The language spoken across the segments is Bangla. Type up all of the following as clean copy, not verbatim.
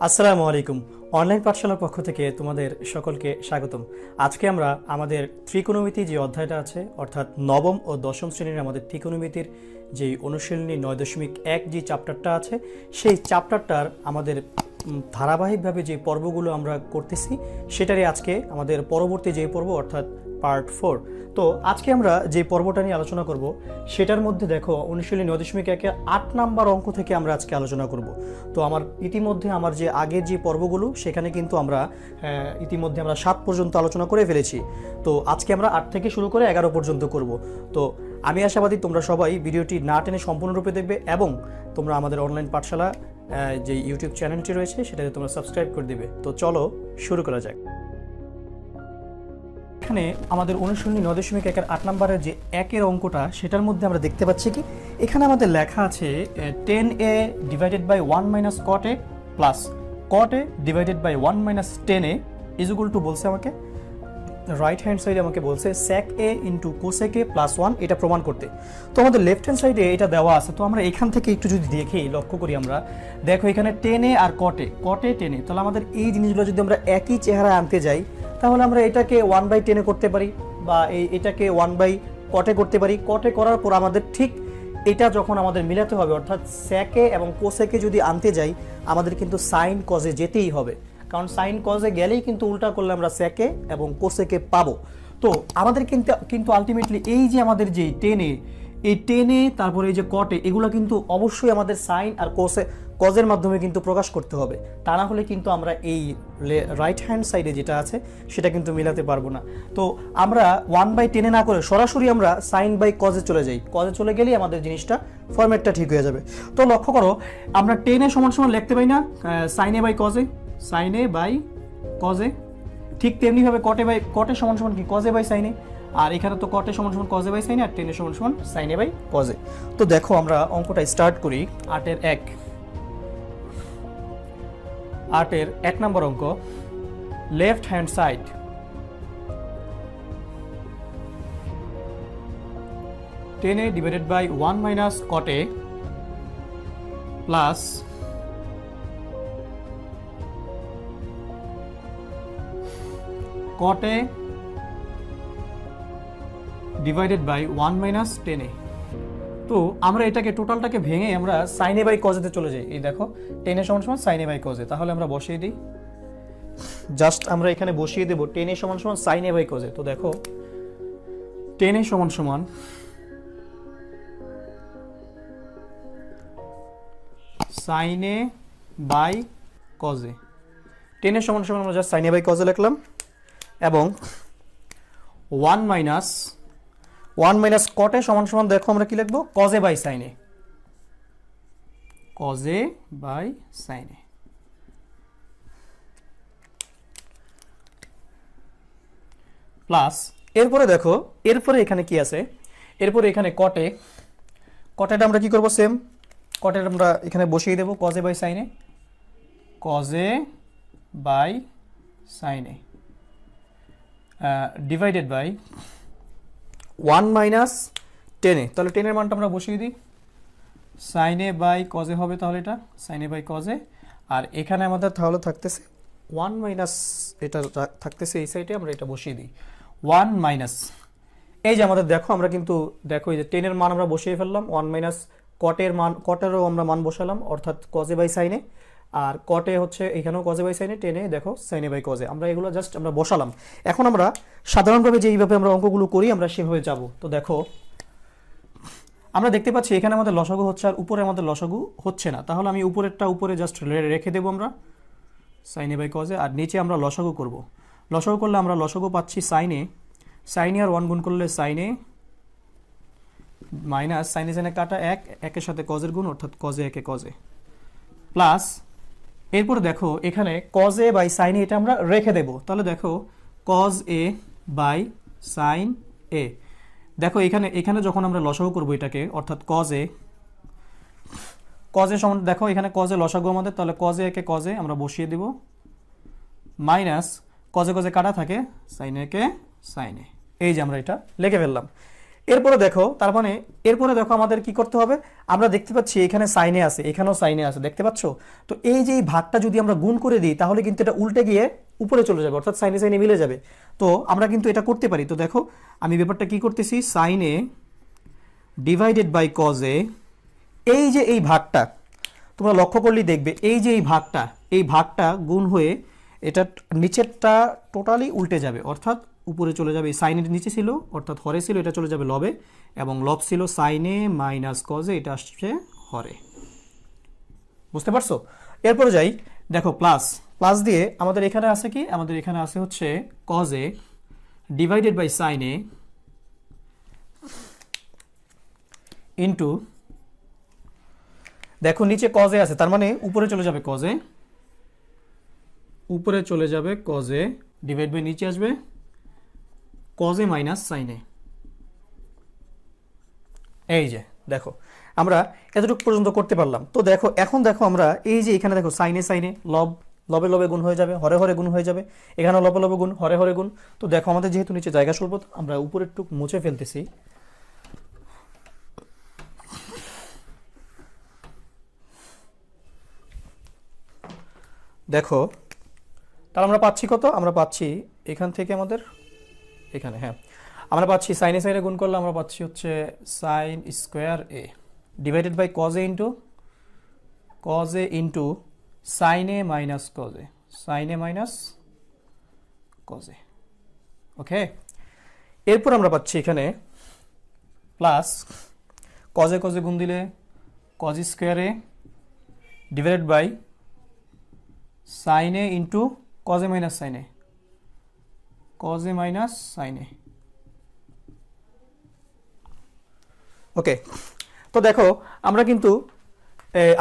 আসসালামু আলাইকুম। অনলাইন পাঠশালার পক্ষ থেকে তোমাদের সকলকে স্বাগতম। আজকে আমরা আমাদের ত্রিকোণমিতি যে অধ্যায়টা আছে, অর্থাৎ নবম ও দশম শ্রেণীর আমাদের ত্রিকোণমিতির যেই অনুশীলনী 9.1 যে চ্যাপ্টারটা আছে, সেই চ্যাপ্টারটার আমাদের ধারাবাহিকভাবে যে পর্বগুলো আমরা করতেছি, সেটারই আজকে আমাদের পরবর্তী যে পর্ব, অর্থাৎ পার্ট 4। তো আজকে আমরা যে পর্বটা নিয়ে আলোচনা করব, সেটার মধ্যে দেখো অনুশীলনী 9.1 8 নাম্বার অঙ্ক থেকে আমরা আজকে আলোচনা করব। তো ইতিমধ্যে আমার যে আগের যে পর্বগুলো, সেখানে কিন্তু আমরা ইতিমধ্যে 7 পর্যন্ত আলোচনা করে ফেলেছি। তো আজকে আমরা 8 থেকে শুরু করে 11 পর্যন্ত করব। তো আমি আশাবাদী তোমরা সবাই ভিডিওটি না টেনে সম্পূর্ণরূপে দেখবে এবং তোমরা আমাদের অনলাইন পাঠশালা যে ইউটিউব চ্যানেলটি রয়েছে, সেটাতে তোমরা সাবস্ক্রাইব করে দিবে। তো চলো শুরু করা যাক। এখানে আমাদের অনুশীলনী 9.1 8 নম্বরের যে একের অঙ্কটা, সেটার মধ্যে আমরা দেখতে পাচ্ছি কি, এখানে আমাদের লেখা আছে 10a divided by 1 minus cot a plus cot a divided by 1 minus 10a is equal to বলছে আমাকে রাইট হ্যান্ড সাইডে আমাকে বলছে sec a into cosec a plus 1 এটা প্রমাণ করতে। তো আমাদের লেফট হ্যান্ড সাইডে এটা দেওয়া আছে। তো আমরা এখান থেকে একটু যদি দেখি, লক্ষ্য করি, আমরা দেখো এখানে 10a R cot a 10a, তাহলে আমাদের এই জিনিসগুলো যদি আমরা একই চেহারা আনতে যাই, তাহলে আমরা এটাকে 1/10 করতে পারি, বা এটাকে 1/cot করতে পারি। cot করার পর আমাদের ঠিক এটা যখন আমাদের মিলাতে হবে, অর্থাৎ sec a এবং cosec যদি আনতে যাই, আমাদের কিন্তু sin cos যেতেই হবে, কারণ sin cos গেলেই কিন্তু উল্টা করলে আমরা sec a এবং cosec পাবো। তো আমাদের কিন্তু আলটিমেটলি এই যে আমাদের যে 10a, এই 10a তারপরে এই যে cot এগুলো কিন্তু অবশ্যই আমাদের sin আর cos-এর মাধ্যমে কিন্তু প্রকাশ করতে হবে। তা না হলে কিন্তু আমরা এই রাইট হ্যান্ড সাইডে যেটা আছে, সেটা কিন্তু মিলাতে পারবো না। তো আমরা 1/10 না করে সরাসরি আমরা sin বাই cos চলে যাই। cos চলে গেলেই আমাদের জিনিসটা ফরম্যাটটা ঠিক হয়ে যাবে। তো লক্ষ্য করো, আমরা 10a সমান সমান লিখতে পারি না sin a by cos a, sin a by cos a। ঠিক তেমনিভাবে cot a সমান সমান কি cos a by sin a, আর এখানে তো cot a সমান সমান cos a by sin a, আর 10 a সমান সমান sin a by cos a। তো দেখো আমরা অঙ্কটা স্টার্ট করি। 8 এর 1 নম্বর অঙ্ক, left hand side 10a divided by 1 minus cot a plus cot a divided by 1 minus 10a। তো আমরা এটাকে টোটালটাকে ভেঙে আমরা sin a by cos a তে চলে যাই। এই দেখো 10 a সমান সমান sin a by cos a, তাহলে আমরা বসিয়ে দিই। জাস্ট আমরা এখানে বসিয়ে দেব 10 a সমান সমান sin a by cos a। তো দেখো 10 a সমান সমান sin a by cos a। 10 a সমান সমান আমরা just sin a by cos a লিখলাম, এবং 1 মাইনাস cot a সমান সমান দেখো আমরা কি লিখবো, cos a by sin a, cos a by sin a। Plus এরপরে দেখো, এরপরে এখানে কি আছে, এরপরে এখানে cot a আমরা কি করব, সেম cot a আমরা এখানে বসিয়ে দেব cos a by sin a, cos a by sin a divided by 1 minus 10a। তাহলে 10 এর মানটা আমরা বসিয়ে দিই, sin a by cos a হবে, তাহলে এটা sin a by cos a। আর এখানে আমাদের তাহলে থাকতেছে 1 মাইনাস, এটা থাকতেছে এই সাইডে, আমরা এটা বসিয়ে দিই 1 মাইনাস, এই যে আমাদের দেখো আমরা কিন্তু দেখো এই যে 10 এর মান আমরা বসিয়ে ফেললাম, 1 মাইনাস cot এরও আমরা মান বসালাম, অর্থাৎ cos a by sin a, আর cot a হচ্ছে এখানেও cos a by sin a, 10 a দেখো sin a by cos a, আমরা এগুলো জাস্ট আমরা বসালাম। এখন আমরা সাধারণভাবে যেইভাবে আমরা অঙ্কগুলো করি, আমরা সেভাবে যাব। তো দেখো আমরা দেখতে পাচ্ছি এখানে আমাদের লসাগু হচ্ছে, আর উপরে আমাদের লসাগু হচ্ছে না। তাহলে আমি উপরেরটা উপরে জাস্ট রেখে দেবো আমরা sin a by cos a, আর নিচে আমরা লসাগু করব। লসাগু করলে আমরা লসাগু পাচ্ছি sin a আর 1 গুণ করলে sin a minus sin a কাটা 1 একের সাথে cos এর গুণ, অর্থাৎ cos a একে cos a প্লাস, এরপরে দেখো এখানে cos a by sin a এটা আমরা রেখে দেব। তাহলে দেখো cos a by sin a, দেখো এখানে যখন আমরা লসাগু করব এটাকে, অর্থাৎ cos a সমান, দেখো এখানে cos a লসাগু আমাদের, তাহলে cos a একে cos a আমরা বসিয়ে দেব, মাইনাস cos a কাটা থাকে sin a K sin a, এই যে আমরা এটা লিখে ফেললাম। এরপরে দেখো, তার মানে এরপরে দেখো আমাদের কি করতে হবে, আমরা দেখতে পাচ্ছি এখানে সাইনে আছে, এখানেও সাইনে আছে, দেখতে পাচ্ছ? তো এই যে এই ভাগটা যদি আমরা গুণ করে দিই তাহলে কিন্তু এটা উল্টে গিয়ে উপরে চলে যাবে, অর্থাৎ সাইনে সাইনে মিলে যাবে। তো আমরা কিন্তু এটা করতে পারি। তো দেখো আমি ব্যাপারটা কি করতেছি, সাইনে ডিভাইডেড বাই কজে, এই যে এই ভাগটা তোমরা লক্ষ্য করলেই দেখবে, এই যে এই ভাগটা গুণ হয়ে এটা নিচেরটা টোটালি উল্টে যাবে, অর্থাৎ উপরে চলে যাবে। সাইনের নিচে ছিল অর্থাৎ হরে ছিল, এটা চলে যাবে লবে, এবং লব ছিল সাইনে মাইনাস কজে, এটা আসছে হরে। বুঝতে পারছো? এরপরে যাই, দেখো প্লাস প্লাস দিয়ে আমাদের এখানে আছে কি, আমাদের এখানে আছে হচ্ছে কজে ডিভাইডেড বাই সাইনে ইন্টু, দেখো নিচে কজে আছে, তার মানে উপরে চলে যাবে কজে, উপরে চলে যাবে কজে ডিভাইড বাই নিচে আসবে কজে মাইনাস সাইনে। এই যে দেখো আমরা এতটুকু পর্যন্ত করতে পারলাম। তো দেখো এখন দেখো আমরা এই যে এখানে দেখো সাইনে সাইনে লব, লবে লবে গুণ হয়ে যাবে, হরে হরে গুণ হয়ে যাবে, এখানে লবে লবে গুণ, হরে হরে গুণ। তো দেখো আমাদের যেহেতু নিচে জায়গা স্বল্প, আমরা উপরের টুক মুছে ফেলতেছি। দেখো তাহলে আমরা পাচ্ছি কত, আমরা পাচ্ছি এখান থেকে আমাদের এখানে, হ্যাঁ আমরা পাচ্ছি সাইনে সাইনে গুণ করলে আমরা পাচ্ছি হচ্ছে sine square a divided by cos a into sine a minus cos a, sine a minus কজে। ওকে, এরপর আমরা পাচ্ছি এখানে প্লাস কজে কজে গুণ দিলে cos square a divided by sine a into cos a minus sine a, cos a minus সাইনে। ওকে, তো দেখো আমরা কিন্তু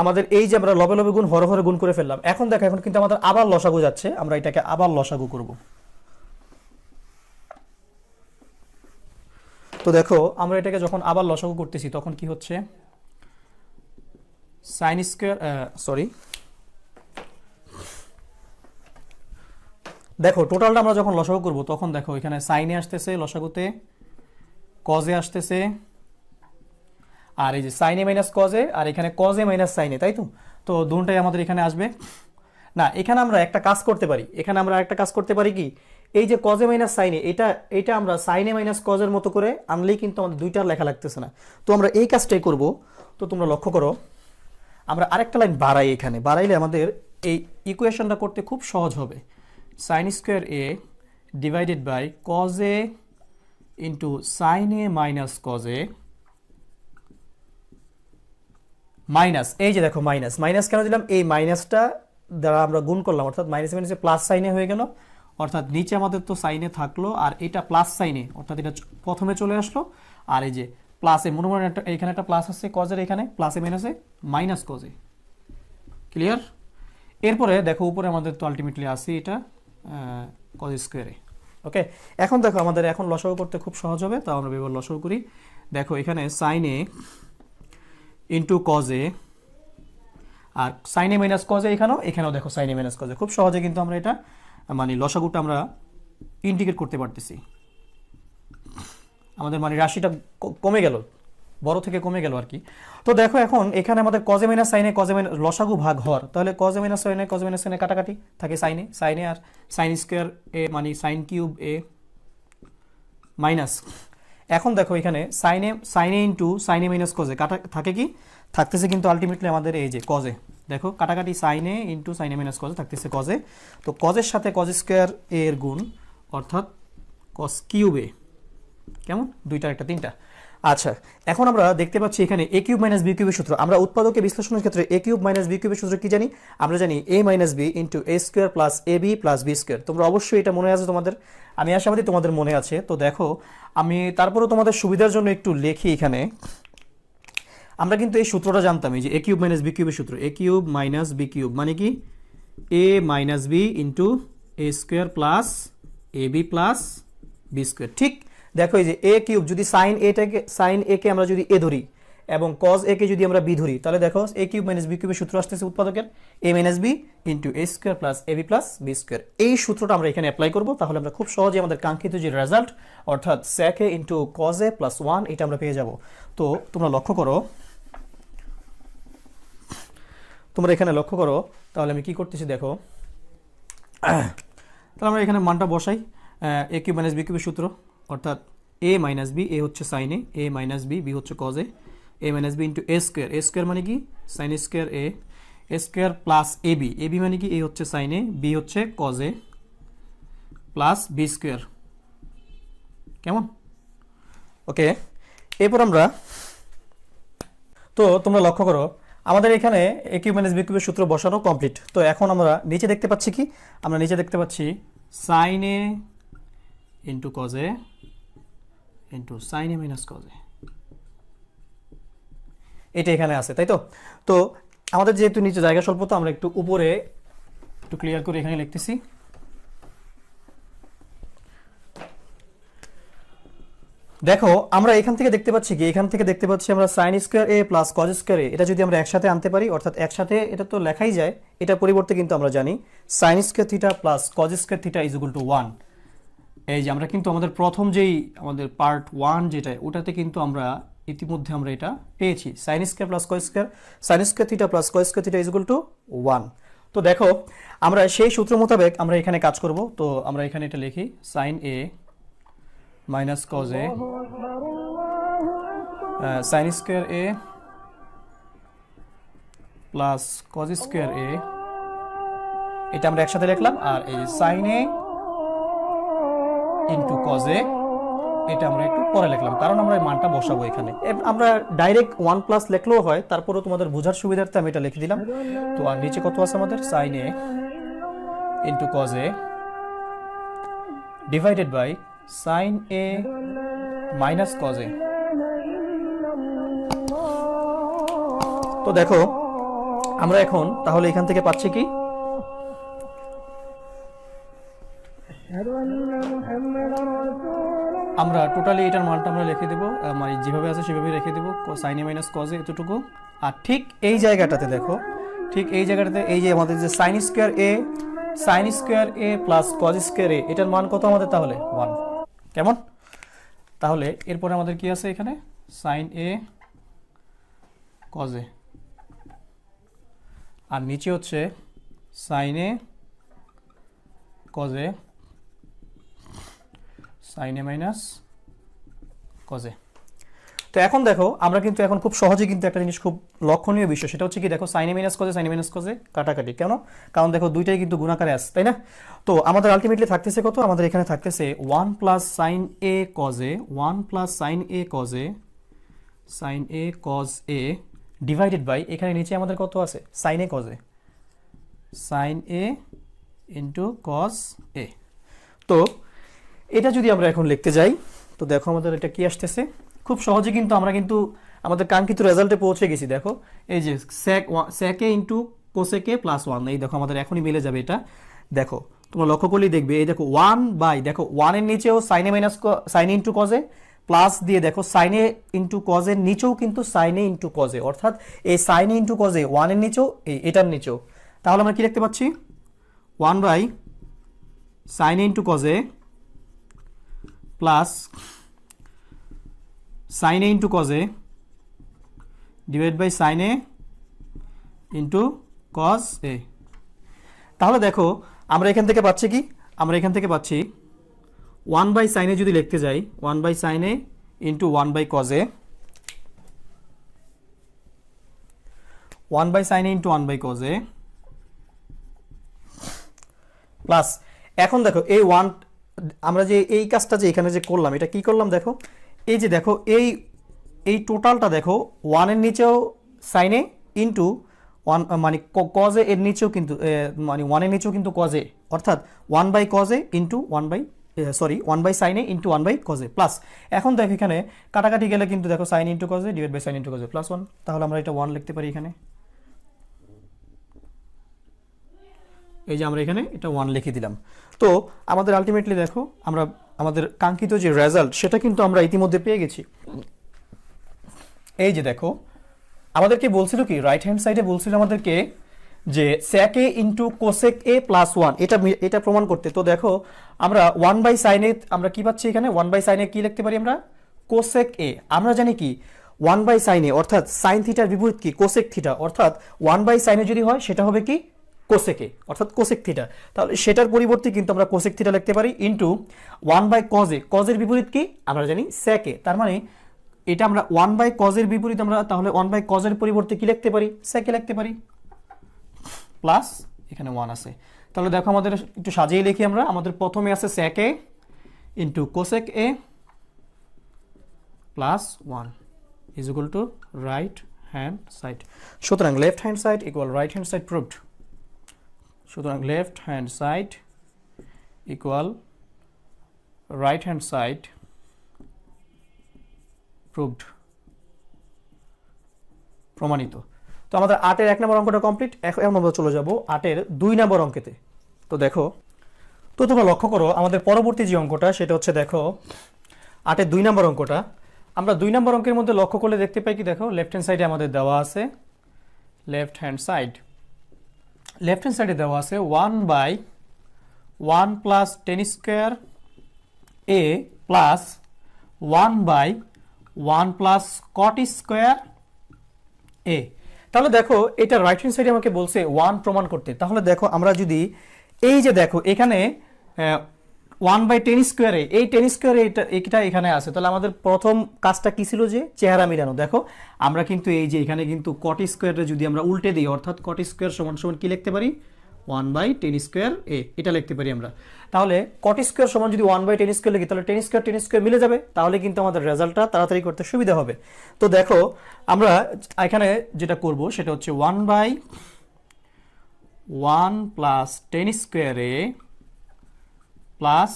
আমাদের এই যে আমরা লবে লবে গুণ হরে হরে গুণ করে ফেললাম। এখন দেখো এখন কিন্তু আমাদের আবার লসাগু যাচ্ছে, আমরা এটাকে আবার লসাগু করব। তো দেখো আমরা এটাকে যখন আবার লসাগু করতেছি তখন কি হচ্ছে, সাইন স্কোয়ার, সরি দেখো টোটালটা আমরা যখন লসাগু করব তখন দেখো এখানে সাইনে আসতেছে লসাগুতে, কজে আসতেছে, আর এই যে সাইনে মাইনাস কজে, আর এখানে কজে মাইনাস সাইনে, তাই তো? তো দুটোটাই আমাদের এখানে আসবে না। এখানে আমরা একটা কাজ করতে পারি, এখানে আমরা একটা কাজ করতে পারি কি, এই যে কজে মাইনাস সাইনে, এটা আমরা সাইনে মাইনাস কজের মতো করে আনলেই কিন্তু আমাদের দুইটার লেখা লাগতেছে না। তো আমরা এই কাজটাই করব। তো তোমরা লক্ষ্য করো, আমরা আরেকটা লাইন বাড়াই, এখানে বাড়াইলে আমাদের এই ইকুয়েশনটা করতে খুব সহজ হবে। Sine square a divided by cos a into sine a minus cos a minus, এই যে দেখো মাইনাস, মাইনাস কেন দিলাম, এই মাইনাসটা দ্বারা আমরা গুণ করলাম, অর্থাৎ মাইনাস মাইনাসে প্লাস সাইনে হয়ে গেল, অর্থাৎ নিচে আমাদের তো সাইনে থাকলো আর এটা প্লাস সাইনে, অর্থাৎ এটা প্রথমে চলে আসলো, আর এই যে প্লাসে মনে মনে এখানে একটা প্লাস আসছে কজের, এখানে প্লাসে মাইনাসে মাইনাস কজে। ক্লিয়ার? এরপরে দেখো উপরে আমাদের তো আলটিমেটলি আসি এটা কজ স্কোয়ারে। ওকে, এখন দেখো আমাদের এখন লসাগু করতে খুব সহজ হবে, তাও আমরা এবার লসাগু করি। দেখো এখানে সাইনে ইন্টু কজে, আর সাইনে মাইনাস কজে, এখানেও দেখো সাইনে মাইনাস কজে। খুব সহজে কিন্তু আমরা এটা মানে লসাগুটা আমরা ইন্টিগ্রেট করতে পারতেছি। আমাদের মানে রাশিটা কমে গেল, বড় থেকে কমে গেল আর কি। তো দেখো এখন এখানে আমাদের কজে মাইনাস সাইনে, কজে মাইনাস লসাগু ভাগ হর, তাহলে কজে মাইনাস সাইনে, কজে মাইনাস সাইনে কাটাকাটি থাকে সাইনে, সাইনে আর সাইন স্কোয়ার এ মানে সাইন কিউব এ মাইনাস। এখন দেখো এখানে সাইনে ইন্টু সাইনে মাইনাস কজে কাটা থাকে কি, থাকতেছে কিন্তু আলটিমেটলি আমাদের এই যে কজে, দেখো কাটাকাটি সাইনে ইন্টু সাইনে মাইনাস কজে থাকতেছে কজে। তো কজের সাথে কজ স্কোয়ার এর গুণ, অর্থাৎ কস কিউব এ, কেমন দুইটার একটা তিনটা। আচ্ছা, এখন আমরা দেখতে পাচ্ছি এখানে এ কিউব মাইনাস বি কিউবের সূত্র। আমরা উৎপাদকে বিশ্লেষণের ক্ষেত্রে এ কিউব মাইনাস বি কিউবের সূত্র কি জানি, আমরা জানি এ minus B into A square plus A B plus B square. তোমরা অবশ্যই এটা মনে আছে তোমাদের, আমি আশাবাদী তোমাদের মনে আছে। তো দেখো আমি তারপরেও তোমাদের সুবিধার জন্য একটু লেখি এখানে। আমরা কিন্তু এই সূত্রটা জানতাম, এই যে এ কিউব মাইনাস বি কিউবের সূত্র, এ কিউব মাইনাস বি কিউব মানে কি এ minus B into A square plus A B plus B square. ঠিক দেখো এই যে এ কিউব, যদি সাইন এ কে আমরা যদি এ ধরি, এবং cos a কে যদি আমরা b ধরি তাহলে দেখো a কিউব মাইনাস b কিউবের সূত্র আসতেছে উৎপাদকের a minus b into a square plus ab plus b square. এই সূত্রটা আমরা এখানে অ্যাপ্লাই করব, তাহলে আমরা খুব সহজে আমাদের কাঙ্ক্ষিত যে রেজাল্ট অর্থাৎ sec a into cos a plus 1 এটা আমরা পেয়ে যাব। তো তোমরা লক্ষ্য করো, তাহলে আমি কি করতেছি দেখো, তাহলে আমরা এখানে মানটা বসাই। a কিউব মাইনাস b কিউবের সূত্র অর্থাৎ a মাইনাস b, a হচ্ছে sine a minus b, b হচ্ছে cos a minus b into a square মানে কি sine square a square plus ab মানে কি a হচ্ছে সাইন a, b হচ্ছে cos a plus b square. কেমন? ওকে, এরপর আমরা, তো তোমরা লক্ষ্য করো আমাদের এখানে a কিউব মাইনাস b কিউবের সূত্র বসানো কমপ্লিট। তো এখন আমরা নিচে দেখতে পাচ্ছি কি, আমরা নিচে দেখতে পাচ্ছি sine a into cos a into sine a minus cos a, এটা এখানে আছে, তাই তো? তো আমাদের যেহেতু নিচে জায়গা স্বল্প, তো আমরা একটু উপরে একটু ক্লিয়ার করে এখানে লিখতেছি। দেখো আমরা এখান থেকে দেখতে পাচ্ছি কি, এখান থেকে দেখতে পাচ্ছি আমরা sign square a plus cos square a, এটা যদি আমরা একসাথে আনতে পারি, অর্থাৎ একসাথে এটা তো লেখাই যায়, এটা পরিবর্তে কিন্তু আমরা জানি sine square theta plus cos square theta is equal to 1। এই যে আমরা কিন্তু আমাদের প্রথম যেই আমাদের পার্ট 1 যেটা, ওটাতে কিন্তু আমরা ইতিমধ্যে আমরা এটা পেয়েছি, sine square plus cos square, sine square theta plus cos square theta is equal to 1। তো দেখো আমরা সেই সূত্র মোতাবেক আমরা এখানে কাজ করব। তো আমরা এখানে এটা লিখি sine a minus cos a sine square a plus cos square a, এটা আমরা একসাথে লিখলাম। আর এই sine a into cos a, এটা আমরা একটু পরে লিখলাম, কারণ আমরা এই মানটা বসাবো এখানে। আমরা ডাইরেক্ট 1 প্লাস লিখলেও হয়, তারপরেও তোমাদের বোঝার সুবিধার্থে আমি এটা লিখে দিলাম। তো আর নিচে কত আছে আমাদের, sine a into cos a divided by sine a minus cos a। তো দেখো আমরা এখন তাহলে এখান থেকে পাচ্ছি কি, আমরা টোটালি এটার মানটা আমরা লিখে দেবো, মানে যেভাবে আছে সেভাবে রেখে দেবো, sine a minus cos a এতটুকু। আর ঠিক এই জায়গাটাতে দেখো, ঠিক এই জায়গাটাতে এই যে আমাদের যে sign square a plus cos square a, এটার মান কত আমাদের তাহলে 1। কেমন? তাহলে এরপরে আমাদের কি আছে এখানে, সাইন a কজ a, আর নিচে হচ্ছে sine a cos a sine a minus cos a। তো এখন দেখো আমরা কিন্তু এখন খুব সহজে কিন্তু একটা জিনিস খুব লক্ষণীয় বিষয়, সেটা হচ্ছে কি দেখো sine a minus cos a কাটাকাটি। কেন? কারণ দেখো দুইটাই কিন্তু গুণাকারে আছে, তাই না? তো আমাদের আলটিমেটলি থাকতেছে কত, আমাদের এখানে থাকতেছে 1 plus sine a cos a, 1 plus sine a cos a divided by, এখানে নিচে আমাদের কত আছে, sine a into cos a। তো এটা যদি আমরা এখন লিখতে যাই, তো দেখো আমাদের এটা কি আসতেছে, খুব সহজে কিন্তু আমরা কিন্তু আমাদের কাঙ্ক্ষিত রেজাল্টে পৌঁছে গেছি। দেখো এই যে sec a into cosec a plus 1, এই দেখো আমাদের এখনই মিলে যাবে এটা। দেখো তোমরা লক্ষ্য করলেই দেখবে, এই দেখো 1 বাই, দেখো 1 এর নিচেও sine a minus sine a into cos a plus দিয়ে দেখো সাইন a ইন্টু cos এর নিচেও কিন্তু sine a into cos a, অর্থাৎ এই sine a into cos a 1 এর নিচেও এটার নিচেও, তাহলে আমরা কি লিখতে পাচ্ছি 1 by sine a into cos a plus sine a into cos a divide by sine a into cos a। তাহলে দেখো আমরা এখান থেকে পাচ্ছি কি, আমরা এখান থেকে পাচ্ছি 1 বাই সাইন a যদি লিখতে যাই, 1 by sine a into 1 by cos a, 1 by sine a into 1 by cos a plus, এখন দেখো এই 1 আমরা যে এই কাজটা যে এখানে যে করলাম, এটা কি করলাম দেখো, এই যে দেখো এই টোটালটা দেখো 1 এর নিচেও সাইন a ইন্টু 1 মানে cos a এর নিচেও কিন্তু মানে 1 এর নিচেও কিন্তু cos a, অর্থাৎ 1 by cos a into 1 by sine a into 1 by cos a plus, এখন দেখো এখানে কাটাকাটি গেলে কিন্তু দেখো sine into cos a divide by sine into cos a plus 1, তাহলে আমরা এটা 1 লিখতে পারি এখানে। এই যে আমরা এখানে এটা 1 লিখে দিলাম। তো আমাদের আলটিমেটলি দেখো আমরা আমাদের কাঙ্ক্ষিত যে রেজাল্ট সেটা কিন্তু আমরা ইতিমধ্যে পেয়ে গেছি। এই যে দেখো আমাদেরকে বলছিল কি রাইট হ্যান্ড সাইডে বলছিল আমাদেরকে যে sec a into cosec a plus 1 এটা প্রমাণ করতে। তো দেখো আমরা 1/sin a আমরা কি পাচ্ছি এখানে 1/sin a কি লিখতে পারি আমরা কোসেক a। আমরা জানি কি 1/sin a অর্থাৎ sin থিটার বিপরীত কি কোসেক থিটা, অর্থাৎ 1/sin a যদি হয় সেটা হবে কি কোসেক a অর্থাৎ কোসেক থিটা। তাহলে সেটার পরিবর্তে কিন্তু আমরা কোসেক থিটা লিখতে পারি ইনটু 1/cos a। cos এর বিপরীত কি আমরা জানি sec a। তার মানে এটা আমরা 1/cos এর বিপরীত আমরা তাহলে 1/cos এর পরিবর্তে কি লিখতে পারি sec a লিখতে পারি প্লাস এখানে 1 আছে। তাহলে দেখো আমাদের একটু সাজিয়ে লিখি আমরা। আমাদের প্রথমে আছে sec a into cosec a plus 1 is equal to right hand side. সুতরাং left hand side equal right hand side proved. সুতরাং left hand side equal right hand side proved, প্রমাণিত। তো আমাদের 8 এর 1 নম্বর অঙ্কটা কমপ্লিট। এখন আমরা চলে যাব 8 এর 2 নম্বর অঙ্কেতে। তো দেখো তো তোমরা লক্ষ্য করো আমাদের পরবর্তী যে অঙ্কটা সেটা হচ্ছে দেখো 8 এর 2 নম্বর অঙ্কটা। আমরা 2 নম্বর অঙ্কের মধ্যে লক্ষ্য করলে দেখতে পাই কি দেখো লেফট হ্যান্ড সাইডে আমাদের দেওয়া আছে লেফট হ্যান্ড সাইডে দেওয়া আছে 1/1 plus tan square a plus 1/1 plus cot square a। তাহলে দেখো এটা রাইট হ্যান্ড সাইডে আমাকে বলছে 1 প্রমাণ করতে। তাহলে দেখো আমরা যদি এই যে দেখো এখানে 1/10 স্কোয়ারে এই 10 স্কোয়ারে এটা এখানে আছে, তাহলে আমাদের প্রথম কাজটা কি ছিল যে চেহারা মিলানো। দেখো আমরা কিন্তু এই যে এখানে কিন্তু কট স্কোয়ারে যদি আমরা উল্টে দিই অর্থাৎ কট স্কোয়ার সমান সমান কি লিখতে পারি 1/10 স্কোয়ার a এটা লিখতে পারি আমরা। তাহলে কট স্কোয়ার সমান যদি 1/10 স্কোয়ার লিখি তাহলে 10 স্কোয়ার মিলে যাবে, তাহলে কিন্তু আমাদের রেজাল্টটা তাড়াতাড়ি করতে সুবিধা হবে। তো দেখো আমরা এখানে যেটা করব সেটা হচ্ছে 1/1 plus 10 square a plus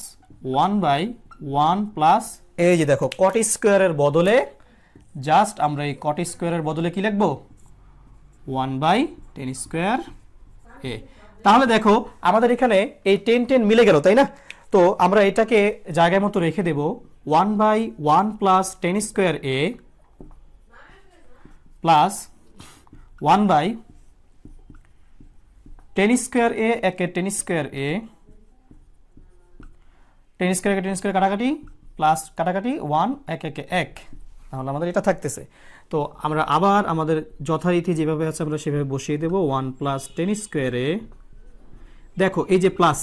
1/1 plus এই যে দেখো কট স্কোয়ারের বদলে জাস্ট আমরা এই কট স্কোয়ারের বদলে কি লিখবো 1/10 স্কোয়ার a। তাহলে দেখো আমাদের এখানে এই 10 মিলে গেল তাই না। তো আমরা এটাকে জায়গায় মতো রেখে দেব 1/1 plus 10 square a plus 1/10 square a একে 10 স্কোয়ার a 10 স্কোয়ার 10 স্কোয়ার কাটাকাটি প্লাস কাটাকাটি 1 এক একে 1, তাহলে আমাদের এটা থাকতেছে। তো আমরা আবার আমাদের যথারীতি যেভাবে আছে আমরা সেভাবে বসিয়ে দেব 1 প্লাস 10 স্কোয়ার a। দেখো এই যে প্লাস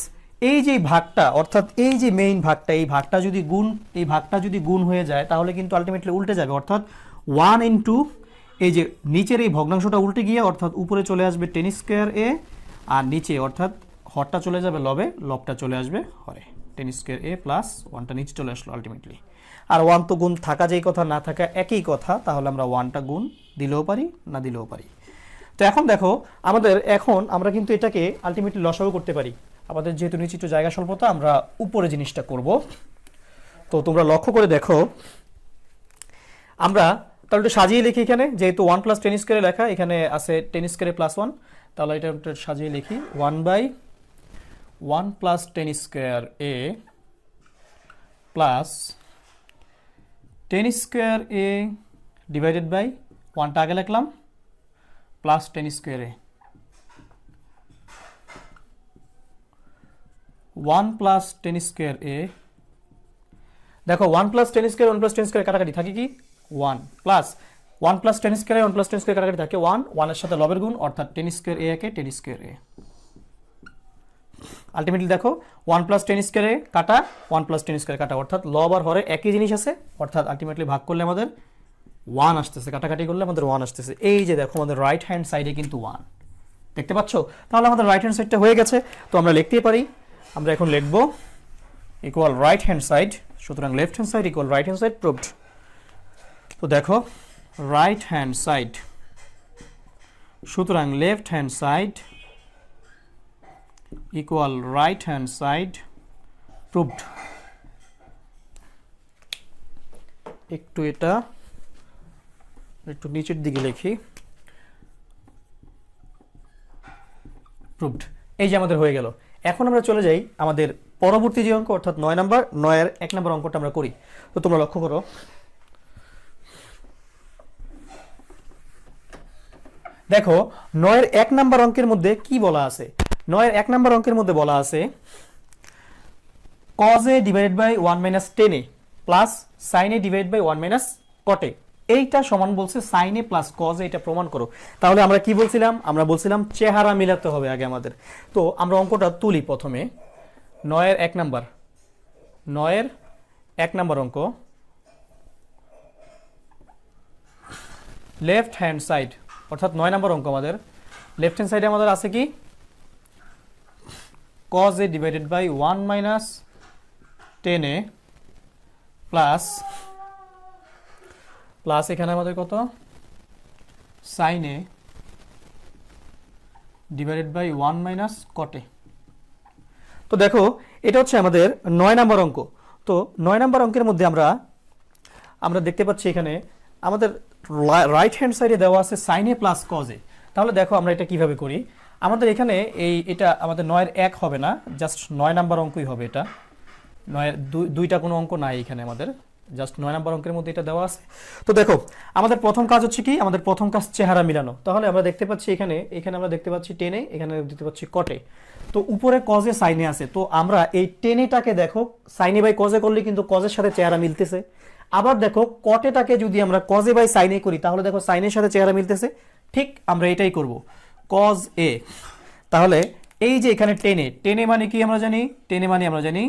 এই যে ভাগটা অর্থাৎ এই যে মেইন ভাগটা এই ভাগটা যদি গুণ হয়ে যায় তাহলে কিন্তু আলটিমেটলি উল্টে যাবে, অর্থাৎ 1 ইন্টু এই যে নিচের এই ভগ্নাংশটা উল্টে গিয়ে অর্থাৎ উপরে চলে আসবে 10 স্কোয়ার a আর নিচে অর্থাৎ হরটা চলে যাবে লবে, লবটা চলে আসবে হরে 10 স্কোয়ার a প্লাস 1টা নিচে চলে আসলো আলটিমেটলি। আর 1 তো গুণ থাকা যেই কথা না থাকা একই কথা, তাহলে আমরা 1টা গুণ দিলেও পারি না দিলেও পারি। তো এখন দেখো আমরা কিন্তু এটাকে আলটিমেটলি লসাগু করতে পারি। আমাদের যেহেতু নিচে একটু জায়গা স্বল্পতা আমরা উপরে জিনিসটা করব। তো তোমরা লক্ষ্য করে দেখো আমরা তাহলে একটু সাজিয়ে লিখি এখানে যেহেতু 1 প্লাস 10 স্কোয়ারে লেখা এখানে আছে 10 স্কোয়ারে প্লাস 1, তাহলে এটা একটু সাজিয়ে লিখি 1/1 plus 10 square a plus 10 square a divided by 1টা আগে লিখলাম plus 10 square a 1 plus 10 square a। দেখো 1 প্লাস 10 স্কোয়ার 1 প্লাস 10 স্কোয়ার কাটাকাটি থাকে কি 1 plus 1 plus 10 square 1 plus 10 square কাটাকাটি থাকে 1 এর সাথে লবের গুণ অর্থাৎ 10 স্কোয়ার a একে 10 স্কোয়ার a। আলটিমেটলি দেখো 1 প্লাস 10 স্কোয়ার a কাটা 1 প্লাস 10 স্কোয়ার কাটা অর্থাৎ লব আর হরে একই জিনিস আছে, অর্থাৎ আলটিমেটলি ভাগ করলে আমাদের 1 আসতেছে, কাটাকাটি করলে আমাদের 1 আসতেছে। এই যে দেখো আমাদের রাইট হ্যান্ড সাইডে কিন্তু 1 দেখতে পাচ্ছ, তাহলে আমাদের রাইট হ্যান্ড সাইডটা হয়ে গেছে। তো আমরা লিখতেই পারি, আমরা এখন লিখব ইকুয়াল রাইট হ্যান্ড সাইড, সুতরাং left hand side equal right hand side proved. তো দেখো রাইট হ্যান্ড সাইড সুতরাং left hand side equal right hand side proved. এটা একটু নিচের দিকে লিখি প্রুভড। এই যে আমাদের হয়ে গেল। এখন আমরা চলে যাই আমাদের পরবর্তী যে অঙ্ক অর্থাৎ 9 নাম্বার 9 এর 1 নম্বর অঙ্কটা আমরা করি। তো তোমরা লক্ষ্য করো দেখো 9 এর 1 নাম্বার অঙ্কের মধ্যে কি বলা আছে, 9 এর 1 নাম্বার অঙ্কের মধ্যে বলা আছে cos a divided by 1 minus tan a plus sin a divided by 1 minus cot a, এইটা সমান বলছে sin a plus cos a, এটা প্রমাণ করো। তাহলে আমরা কি বলছিলাম, আমরা বলছিলাম চেহারা মিলাতে হবে আগে আমাদের। তো আমরা অঙ্কটা তুলি প্রথমে। 9 এর 1 নাম্বার, 9 এর 1 নাম্বার অঙ্ক, লেফট হ্যান্ড সাইড, অর্থাৎ 9 নাম্বার অঙ্ক আমাদের লেফট হ্যান্ড সাইডে আমাদের আছে কি cos a divided by 1 minus tan a plus plus এখানে আমাদের কত sin a divided by 1 minus cot a। তো দেখো এটা হচ্ছে আমাদের 9 নাম্বার অঙ্ক। তো 9 নাম্বার অঙ্কের মধ্যে আমরা দেখতে পাচ্ছি এখানে আমাদের রাইট হ্যান্ড সাইডে দেওয়া আছে sin a plus cos a। তাহলে দেখো আমরা এটা কিভাবে করি, আমাদের এখানে এটা আমাদের 9 এর 1 হবে না, জাস্ট 9 নাম্বার অঙ্কই হবে। এটা 9 এর দুইটা কোনো অঙ্ক নাই এখানে, আমাদের জাস্ট 9 নাম্বার অঙ্কের মধ্যে এটা দেওয়া আছে। তো দেখো আমাদের প্রথম কাজ হচ্ছে কি, আমাদের প্রথম কাজ চেহারা মিলানো। তাহলে আমরা দেখতে পাচ্ছি এখানে আমরা দেখতে পাচ্ছি tan a, এখানে দেখতে পাচ্ছি cot a। তো উপরে cos a sin a আছে, তো আমরা এই tan a টাকে দেখো sin a by cos a করলে কিন্তু cos এর সাথে চেহারা মিলতেছে। আবার দেখো cot a টাকে যদি আমরা cos a by sin a করি, তাহলে দেখো sin এর সাথে চেহারা মিলতেছে। ঠিক আমরা এটাই করব, cos a। তাহলে এই যে এখানে tan a মানে কি আমরা জানি, tan a মানে আমরা জানি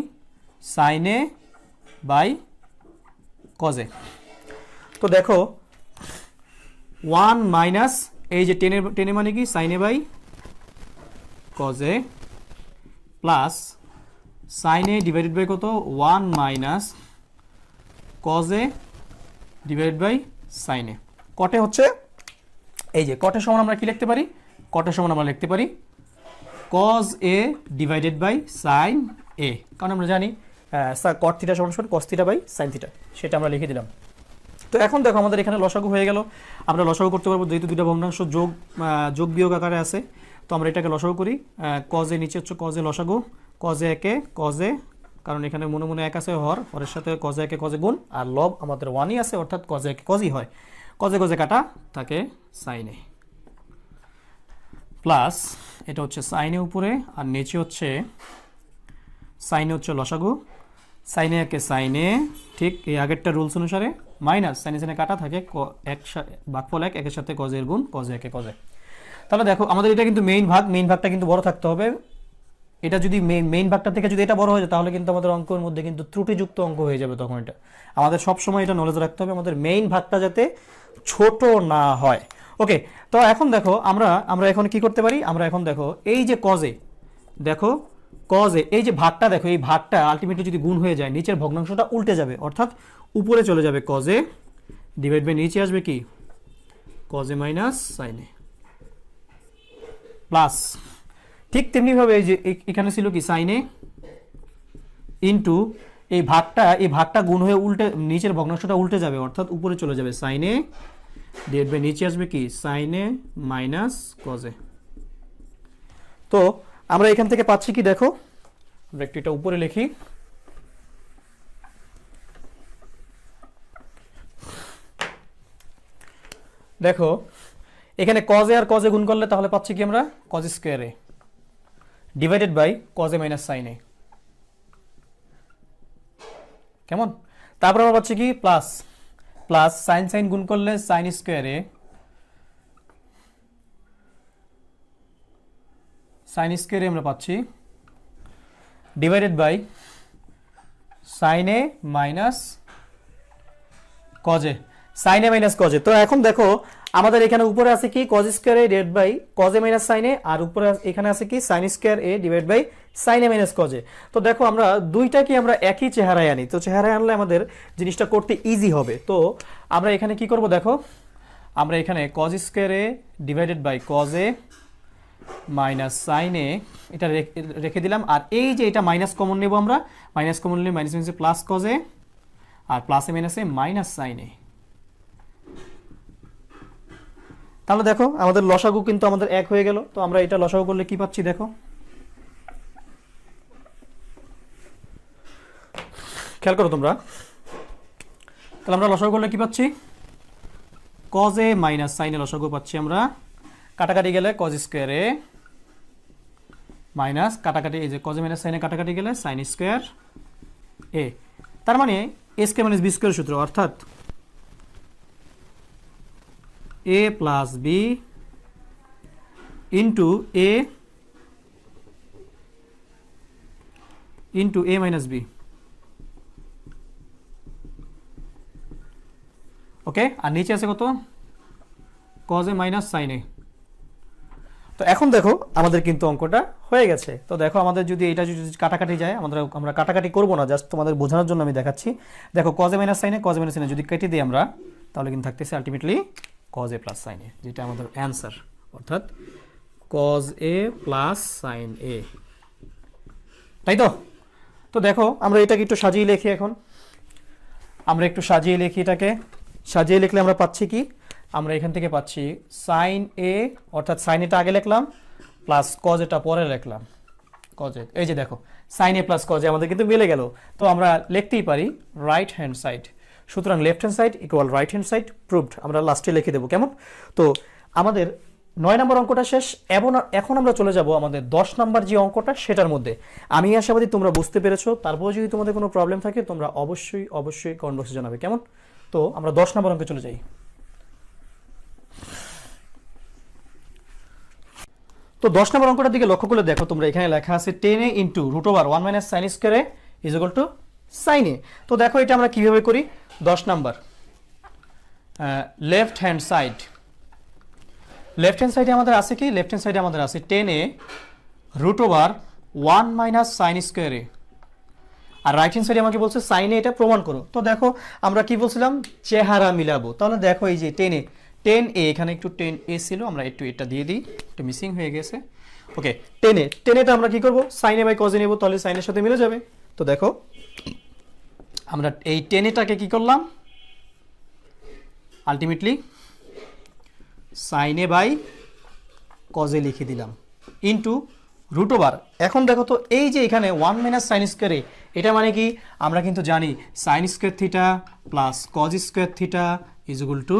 sin a by cos a। তো দেখো 1 মাইনাস এই যে tan a মানে কি sin a by cos a plus sin a divided by কত 1 minus cos a divided by sin a। cot a হচ্ছে এই যে cot a সমান আমরা কি লিখতে পারি, cot a সমান আমরা লিখতে পারি cos a divided by sin a, কারণ আমরা জানি cot থিটা সমান cos theta by sin theta, সেটা আমরা লিখে দিলাম। তো এখন দেখো আমাদের এখানে লসাগু হয়ে গেল, আমরা লসাগু করতে পারবো যেহেতু দুইটা ভগ্নাংশ যোগ বিয়োগ আকারে আছে। তো আমরা এটাকে লসাগু করি, cos a নিচে হচ্ছে cos a লসাগু, cos a একে cos a, কারণ এখানে মনে মনে এক আছে হরের সাথে cos a একে cos a গুণ, আর লব আমাদের 1ই আছে, অর্থাৎ cos a একে cos ই হয়, cos a কাটা থাকে sin a প্লাস এটা হচ্ছে sin a উপরে, আর নিচে হচ্ছে sin a হচ্ছে লসাগু, sin a একে sin a, ঠিক এই আগেরটা রুলস অনুসারে, মাইনাস sin a কাটা থাকে ভাগফল 1 একের সাথে cos a এর গুণ, cos a একে cos a। তাহলে দেখো আমাদের এটা কিন্তু মেইন ভাগটা কিন্তু বড় থাকতে হবে। এটা যদি মেইন ভাগটা থেকে যদি এটা বড় হয়ে যায়, তাহলে কিন্তু আমাদের অঙ্কের মধ্যে কিন্তু ত্রুটিযুক্ত অঙ্ক হয়ে যাবে। তখন এটা আমাদের সব সময় এটা নলেজ রাখতে হবে, আমাদের মেইন ভাগটা যাতে ছোট না হয়। ওকে, তো এখন দেখো আমরা এখন কি করতে পারি, আমরা এখন দেখো এই যে cos a, দেখো cos a এই যে ভাগটা, দেখো এই ভাগটা আলটিমেটলি যদি গুণ হয়ে যায়, নিচের ভগ্নাংশটা উল্টে যাবে, অর্থাৎ উপরে চলে যাবে cos a ডিভাইড বাই নিচে আসবে কি cos a minus sin a plus, ঠিক তেমনিভাবে এই যে এখানে ছিল কি sin a ইন্টু এই ভাগটা গুণ হয়ে উল্টে নিচের ভগ্নাংশটা উল্টে যাবে, অর্থাৎ উপরে চলে যাবে sin a ডিভাইড বাই নিচে আসবে কি sin a minus cos a। তো আমরা এখান থেকে পাচ্ছি কি, দেখো আমরা একটু এটা উপরে লিখি, দেখো এখানে cos a R cos a গুণ করলে তাহলে পাচ্ছি কি আমরা cos square a divided by cos a minus sin a, কেমন? তারপর আমরা পাচ্ছি কি প্লাস sin গুণ করলে sin স্কয়ার a আমরা পাচ্ছি divided by sin a minus cos a, sin a minus cos a। তো এখন দেখো আমাদের এখানে উপরে আছে কি cos square a divide by cos a minus sin a, আর উপরে এখানে আছে কি sin square a divide by sin a minus cos a। তো দেখো আমরা দুইটাকে আমরা একই চেহারায় আনি, তো চেহারায় আনলে আমাদের জিনিসটা করতে ইজি হবে। তো আমরা এখানে কি করব, দেখো আমরা এখানে cos square a divided by cos a minus sin a এটা রেখে দিলাম, আর এই যে এটা মাইনাস কমন নেব, আমরা মাইনাস কমন নিলে মাইনাস মাইনাসে প্লাস cos a, আর প্লাস এ মাইনাসে মাইনাস sin a। তাহলে দেখো আমাদের লসাগু কিন্তু আমাদের এক হয়ে গেল। তো আমরা এটা লসাগু করলে কি পাচ্ছি, দেখো খেয়াল করো তোমরা, তাহলে আমরা লসাগু করলে কি পাচ্ছি cos a minus sin a লসাগু পাচ্ছি আমরা কাটাকাটি গেলে কজ স্কোয়ার এ মাইনাস কাটাকাটি, এই যে কজ মাইনাস সাইনে কাটাকাটি গেলে সাইন স্কোয়ার এ। তার মানে এ স্কোয়ার মাইনাস বি স্কোয়ার সূত্র, অর্থাৎ এ plus b into a minus B. ওকে, আর নিচে আছে কত? Cause a minus sine a. তো এখন দেখো আমাদের কিন্তু অঙ্কটা হয়ে গেছে। তো দেখো আমাদের যদি এটা যদি কাটাকাটি যায়, আমরা কাটাকাটি করবো না, জাস্ট তোমাদের বোঝানোর জন্য আমি দেখাচ্ছি। দেখো cos a minus sine a, cos a minus sine a যদি কেটে দিই আমরা, তাহলে কিন্তু থাকতেছে ultimately cos a plus sine a, যেটা আমাদের অ্যান্সার, অর্থাৎ cos a plus sine a, তাই তো? তো দেখো আমরা এটাকে একটু সাজিয়ে লিখি। এখন আমরা একটু সাজিয়ে লিখি, এটাকে সাজিয়ে লিখলে আমরা পাচ্ছি কি? আমরা এখান থেকে পাচ্ছি সাইন এ, অর্থাৎ সাইন এটা আগে লিখলাম প্লাস কজ এটা পরে লিখলাম, কজ এ। এই যে দেখো sine a plus cos a আমাদের কিন্তু মিলে গেল। তো আমরা লিখতেই পারি রাইট হ্যান্ড সাইড, সুতরাং left hand side equal right hand side proved. আমরা লাস্টে লিখে দেবো, কেমন? তো আমাদের 9 নম্বর অঙ্কটা শেষ। এখন আমরা চলে যাব আমাদের 10 নম্বর যে অঙ্কটা, সেটার মধ্যে। আমি আশাবাদী তোমরা বুঝতে পেরেছো। তারপরে যদি তোমাদের কোনো প্রবলেম থাকে তোমরা অবশ্যই কমেন্ট বক্সে জানাবে, কেমন? তো আমরা 10 নম্বর অঙ্কে চলে যাই। তো 10 নম্বর অঙ্কটার দিকে লক্ষ্য করে দেখো, তোমরা এখানে লেখা আছে 10a into root over 1 minus sine square a is equal to sine a. তো দেখো এটা আমরা কিভাবে করি। 10 নাম্বার লেফট হ্যান্ড সাইডে আমাদের আছে কি? লেফট হ্যান্ড সাইডে আমাদের আছে 10a root over 1 minus sine square a, আর রাইট হ্যান্ড সাইডে আমাকে বলছে সাইনে এটা প্রমাণ করো। তো দেখো আমরা কি বলছিলাম, চেহারা মিলাবো। তাহলে দেখো এই যে 10a এখানে একটু 10a ছিল, আমরা একটু এটা দিয়ে দিই, একটু মিসিং হয়ে গেছে। ওকে, 10a আমরা কি করব, সাইনে বাই কজে নেব, তাহলে সাইনের সাথে মিলে যাবে। তো দেখো আমরা এই 10aটাকে কি করলাম, আলটিমেটলি সাইনে বাই কজে লিখে দিলাম ইন্টু রুট ওভার। এখন দেখো তো এই যে এখানে 1 মাইনাস সাইন স্কোয়ার এ, এটা মানে কি? আমরা কিন্তু জানি sine square theta plus cos square theta is equal to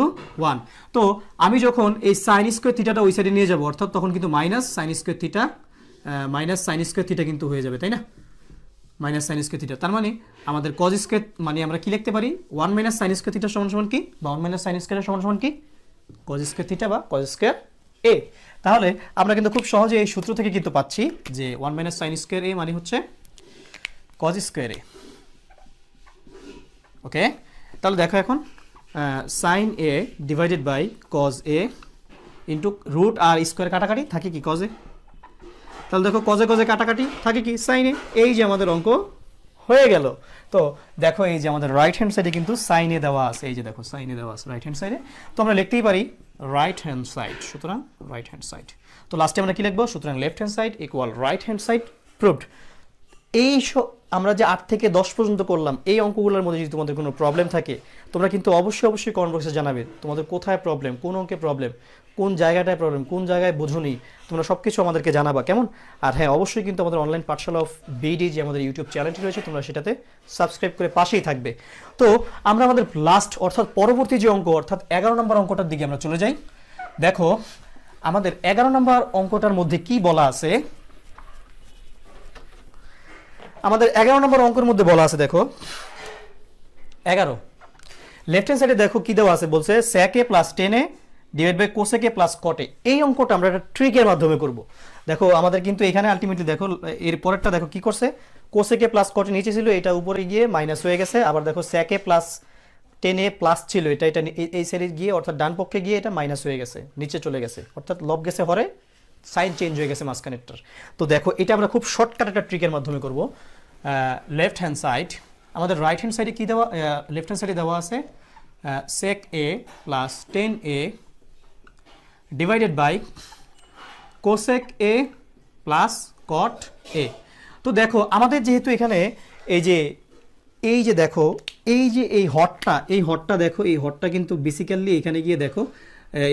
1। তো আমি যখন এই সাইন স্কোয়ার থিটাটা ওই সাইডে নিয়ে যাব, অর্থাৎ তখন কিন্তু মাইনাস সাইন স্কোয়ার থিটা কিন্তু হয়ে যাবে, তাই না? মাইনাস সাইন স্কোয়ার থিটা, তার মানে আমাদের কজ স্কোয়ার, মানে আমরা কি লিখতে পারি, 1 মাইনাস সাইন স্কোয়ার থিটা সমান কি, বা 1 মাইনাস সাইন স্কোয়ার সমান কি, কজ স্কোয়ার থিটা বা কজ স্কোয়ার এ। তাহলে আমরা কিন্তু খুব সহজে এই সূত্র থেকে কিন্তু পাচ্ছি যে 1 মাইনাস সাইন স্কোয়ার এ মানে হচ্ছে কজ স্কোয়ার এ। ওকে, তাহলে দেখো এখন sine a divided by cos a into root আর স্কোয়ার কাটাকাটি থাকে কি কজে, তাহলে দেখো কজে কাটাকাটি থাকে কি সাইনে। এই যে আমাদের অঙ্ক হয়ে গেল। তো দেখো এই যে আমাদের রাইট হ্যান্ড সাইডে কিন্তু সাইনে দেওয়া আছে, এই যে দেখো সাইনে দেওয়া আছে রাইট হ্যান্ড সাইডে। তো আমরা লিখতেই পারি রাইট হ্যান্ড সাইড, সুতরাং রাইট হ্যান্ড সাইড। তো লাস্টে আমরা কি লিখবো, সুতরাং left hand side equal right hand side proved. এই আমরা যে 8 থেকে 10 পর্যন্ত করলাম, এই অঙ্কগুলোর মধ্যে যদি তোমাদের কোনো প্রবলেম থাকে তোমরা কিন্তু অবশ্যই কমেন্ট বক্সে জানাবে তোমাদের কোথায় প্রবলেম, কোন অঙ্কে প্রবলেম, কোন জায়গাটায় প্রবলেম, কোন জায়গায় বোঝোনি, তোমরা সব কিছু আমাদেরকে জানাবা, কেমন? আর হ্যাঁ, অবশ্যই কিন্তু আমাদের অনলাইন পাঠশালা অফ বিডি যে আমাদের ইউটিউব চ্যানেলটি রয়েছে, তোমরা সেটাতে সাবস্ক্রাইব করে পাশেই থাকবে। তো আমরা আমাদের লাস্ট অর্থাৎ পরবর্তী যে অঙ্ক, অর্থাৎ 11 নম্বর অঙ্কটার দিকে আমরা চলে যাই। দেখো আমাদের 11 নম্বর অঙ্কটার মধ্যে কি বলা আছে। আমাদের 11 নম্বর অঙ্কের মধ্যে বলা আছে, দেখো 11 লেফট হ্যান্ড সাইডে দেখো কি দেওয়া আছে, বলছে sec a plus 10a divide by cosec a plus cot a। এই অঙ্কটা আমরা একটা ট্রিকের মাধ্যমে করব। দেখো আমাদের কিন্তু এখানে আলটিমেটলি দেখো এর পরেরটা দেখো কি করছে, cosec a plus cot a নিচে ছিল, এটা উপরে গিয়ে মাইনাস হয়ে গেছে। আবার দেখো sec a plus 10a plus ছিল, এটা এই সাইডে গিয়ে অর্থাৎ ডান পক্ষে গিয়ে এটা মাইনাস হয়ে গেছে, নিচে চলে গেছে, অর্থাৎ লব গেছে হরে, সাইন চেঞ্জ হয়ে গেছে মাঝখানেরটার। তো দেখো এটা আমরা খুব শর্টকাট একটা ট্রিকের মাধ্যমে করব। লেফট হ্যান্ড সাইড, আমাদের রাইট হ্যান্ড সাইডে কি দেওয়া, লেফট হ্যান্ড সাইডে দেওয়া আছে sec a plus 10a divided by cosec a plus cot a। তো দেখো আমাদের যেহেতু এখানে এই যে দেখো এই হটটা দেখো, এই হটটা কিন্তু বেসিক্যালি এখানে গিয়ে দেখো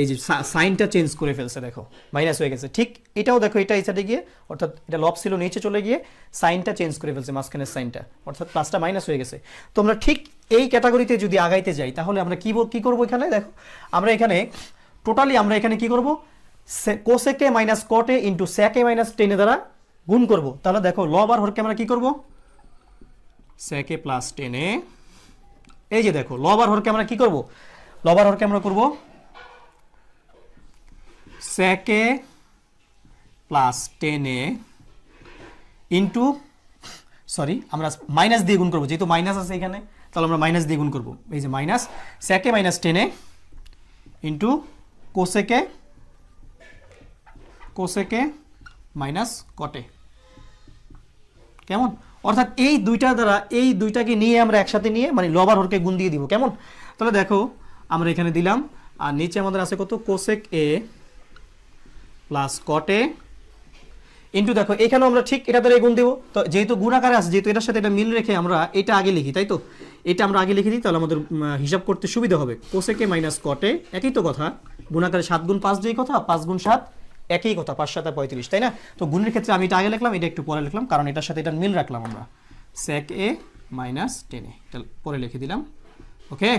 এই যে সাইনটা চেঞ্জ করে ফেলছে, দেখো মাইনাস হয়ে গেছে। ঠিক এটাও দেখো, এটা এই সাইডে গিয়ে অর্থাৎ এটা লব ছিল নিচে চলে গিয়ে সাইনটা চেঞ্জ করে ফেলছে, মাঝখানের সাইনটা অর্থাৎ প্লাসটা মাইনাস হয়ে গেছে। তো আমরা ঠিক এই ক্যাটাগরিতে যদি আগাইতে যাই তাহলে আমরা কি করব এখানে, দেখো আমরা এখানে টোটালি আমরা এখানে কি করব, কোসেকে মাইনাস কটে ইন্টু সেকে মাইনাস টেনে দ্বারা গুণ করব। তাহলে দেখো লব আর হরকে আমরা কি করব, সেকে প্লাস টেনে, এই যে দেখো লব আর হরকে আমরা কি করব, লব আর হরকে আমরা করব সেকে প্লাস টেনে ইন্টু, সরি আমরা মাইনাস দিয়ে গুণ করবো, যেহেতু মাইনাস আছে এখানে তাহলে আমরা মাইনাস দিয়ে গুণ করবো। এই যে মাইনাস সেকে মাইনাস টেনে ইন্টু কোসেকে, কোসেকে মাইনাস কটে, কেমন? অর্থাৎ এই দুইটা দ্বারা এই দুইটাকে নিয়ে আমরা একসাথে নিয়ে মানে লব আর হরকে গুণ দিয়ে দিব, কেমন? তাহলে দেখো আমরা এখানে দিলাম, আর নিচে আমাদের আছে কত, কোসেক এ প্লাস কটে ইন্টু, দেখো এখানেও আমরা ঠিক এটা দ্বারা গুণ দেবো। তো যেহেতু গুণ আকারে আছে, যেহেতু এটার সাথে এটা মিল রেখে আমরা এটা আগে লিখি, তাই তো এটা আমরা আগে লিখে দিই, তাহলে আমাদের হিসাব করতে সুবিধা হবে। কোসেকে মাইনাস কটে, একই তো কথা, গুণ আকারে 7 গুণ 5 যেই কথা, 5 গুণ 7 একই কথা, 5 7 35, তাই না? তো গুণের ক্ষেত্রে আমি এটা আগে লিখলাম, এটা একটু পরে লিখলাম, কারণ এটার সাথে এটা মিল রাখলাম আমরা। সেক এ মাইনাস টেনে এটা পরে লিখে দিলাম, ওকে।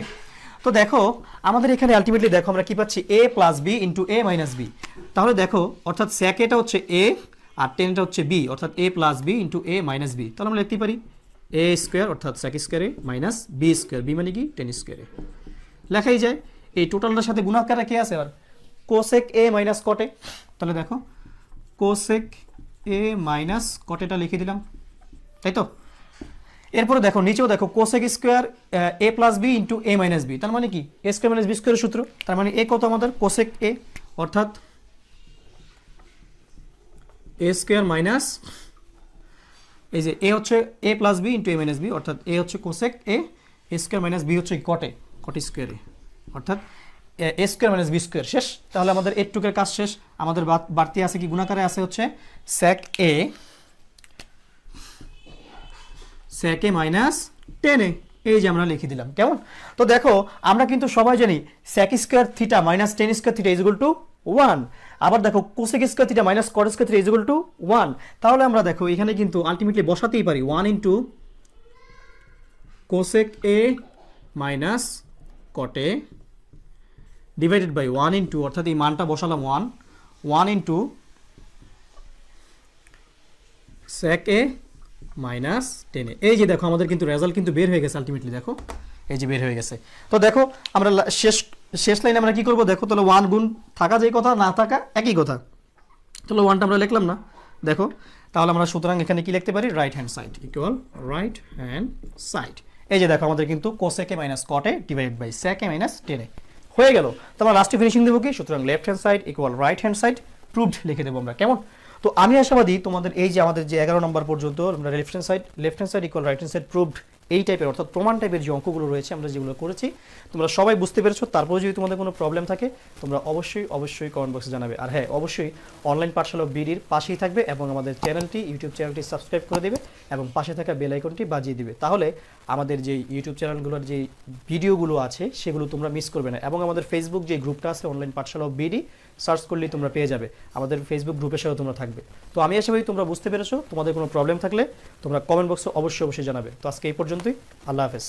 তো দেখো আমাদের এখানে আলটিমেটলি দেখো আমরা কি পাচ্ছি, a plus b into a minus b. তাহলে দেখো অর্থাৎ সেক এটা হচ্ছে a আর টেনটা হচ্ছে b, অর্থাৎ a plus b into a minus b. তাহলে আমরা লিখতে পারি a স্কোয়ার অর্থাৎ সেক স্কোয়ারে মাইনাস বি স্কোয়ার, বি মানে কি টেন স্কোয়ারে লেখাই যায়। এই টোটালটার সাথে গুণাকারে কি আছে আর, কোসেক এ মাইনাস কটে। তাহলে দেখো কোসেক এ মাইনাস কটেটা লিখে দিলাম, তাই তো। এরপরে দেখো নিচেও দেখো cosec square A plus b into a minus B, তার মানে কি এ স্কোয়ার মাইনাস বি স্কোয়ারের সূত্র। তার মানে এ কত আমাদের, কোসেক এ অর্থাৎ এ স্কোয়ার মাইনাস, এই যে এ হচ্ছে a plus b into a minus b, অর্থাৎ এ হচ্ছে cosec a, a square minus b হচ্ছে কটে, কটে স্কোয়ারে, অর্থাৎ a square minus b square. শেষ, তাহলে আমাদের এর টুকের কাজ শেষ। আমাদের বাড়তি আছে কি, গুণাকারে আছে হচ্ছে সেক এ, সেক এ মাইনাস টেনে, এই যে আমরা লিখে দিলাম, কেমন? তো দেখো আমরা কিন্তু সবাই জানি sec square theta minus tan square theta is equal to 1। আবার দেখো cosec square theta minus cot square theta is equal to 1। তাহলে আমরা দেখো এখানে কিন্তু আলটিমেটলি বসাতেই পারি 1 into cosec a minus cot a divided by 1 into, অর্থাৎ এই মানটা বসালাম 1 ইন্টু সেক এ মাইনাস টেনে। এই যে দেখো আমাদের কিন্তু রেজাল্ট কিন্তু বের হয়ে গেছে আলটিমেটলি, দেখো এই যে বের হয়ে গেছে। তো দেখো আমরা শেষ লাইনে আমরা কি করব, দেখো তাহলে 1 গুণ থাকা যেই কথা, না থাকা একই কথা, তাহলে 1টা আমরা লিখলাম না, দেখো তাহলে আমরা সুতরাং এখানে কি লিখতে পারি, right hand side equal right hand side. এই যে দেখো আমাদের কিন্তু cosec minus cot a divided by সেকে মাইনাস টেনে হয়ে গেল। তো আমরা লাস্টে ফিনিশিং দেবো কি, সুতরাং left hand side equal right hand side proved লিখে দেবো আমরা, কেমন? তো আমি আশাবাদী তোমাদের এই যে আমাদের যে 11 নম্বর পর্যন্ত আমরা left hand side equal right hand side proved এই টাইপের অর্থাৎ প্রমাণ টাইপের যে অঙ্কগুলো রয়েছে আমরা যেগুলো করেছি তোমরা সবাই বুঝতে পেরেছো। তারপরে যদি তোমাদের কোনো প্রবলেম থাকে তোমরা অবশ্যই কমেন্ট বক্সে জানাবে। আর হ্যাঁ, অবশ্যই অনলাইন পাঠশালা বিডির পাশেই থাকবে এবং আমাদের ইউটিউব চ্যানেলটি সাবস্ক্রাইব করে দেবে এবং পাশে থাকা বেল আইকনটি বাজিয়ে দিবে। তাহলে আমাদের যে ইউটিউব চ্যানেলগুলোর যে ভিডিওগুলো আছে সেগুলো তোমরা মিস করবে না। এবং আমাদের ফেসবুক যে গ্রুপটা আছে অনলাইন পাঠশালা বিডি, সার্চ করলেই তোমরা পেয়ে যাবে, আমাদের ফেসবুক গ্রুপের সাথে তোমরা থাকবে। তো আমি আশাবাদী তোমরা বুঝতে পেরেছো। তোমাদের কোনো প্রবলেম থাকলে তোমরা কমেন্ট বক্সে অবশ্যই জানাবে। তো আজকে এই পর্যন্তই, আল্লাহ হাফেজ।